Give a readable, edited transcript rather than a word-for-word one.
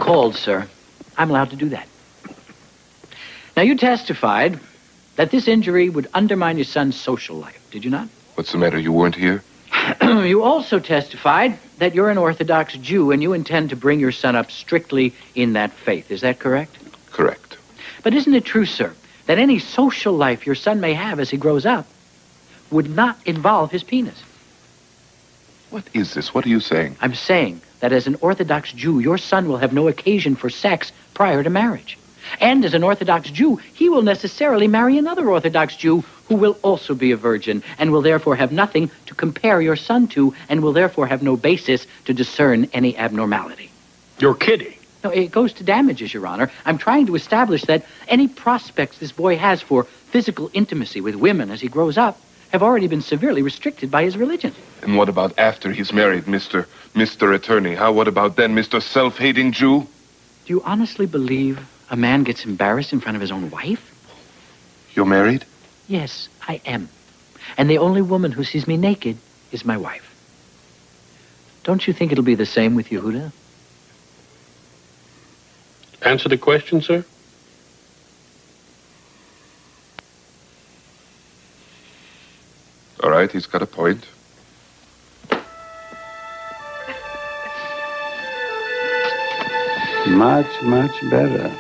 called, sir. I'm allowed to do that. Now, you testified that this injury would undermine your son's social life, did you not? What's the matter? You weren't here? You also testified that you're an Orthodox Jew and you intend to bring your son up strictly in that faith. Is that correct? Correct. But isn't it true, sir, that any social life your son may have as he grows up would not involve his penis? What is this? What are you saying? I'm saying that as an Orthodox Jew, your son will have no occasion for sex prior to marriage. And as an Orthodox Jew, he will necessarily marry another Orthodox Jew who will also be a virgin and will therefore have nothing to compare your son to and will therefore have no basis to discern any abnormality. You're kidding. No, it goes to damages, Your Honor. I'm trying to establish that any prospects this boy has for physical intimacy with women as he grows up have already been severely restricted by his religion. And what about after he's married, Mr. Attorney? What about then, Mr. Self-hating Jew? Do you honestly believe a man gets embarrassed in front of his own wife? You're married? Yes, I am. And the only woman who sees me naked is my wife. Don't you think it'll be the same with Yehuda? Answer the question, sir. All right, he's got a point. Much, much better.